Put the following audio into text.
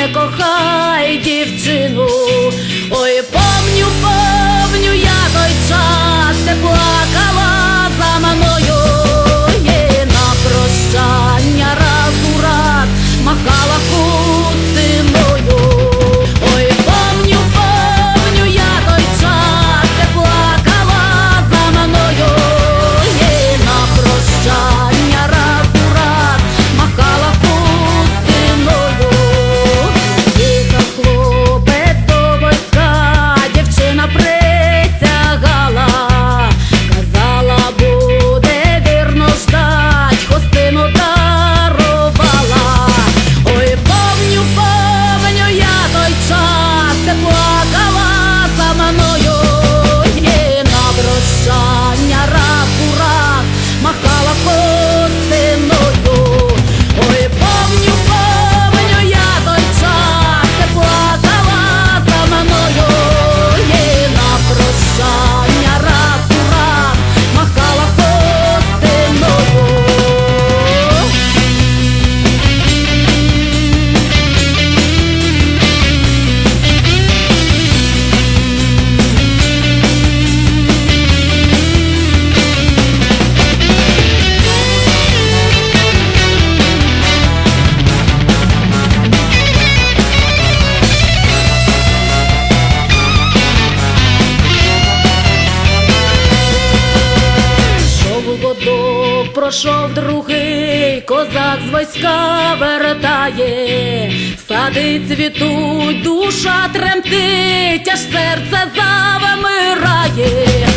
не кохай дівчину. Ой, помню, я той час, де плакала за мною, і на прощання раз у раз махала хустиною. Ой, помню, я той час, де плакала за мною, і на прощання раз у раз махала хустиною. Їхав хлопець до війська, дівчина присягала, казала, буде вірно ждать, хустину дарувала. Ой, помню, я той час, де плакала за мною, і на прощання раз у раз махала хустиною. Ой, помню, я той час, де плакала за мною, і на прощання раз у раз махала хустиною. Пройшов другий, козак з війська вертає, сади цвітуть, душа тремтить, аж серце завмирає.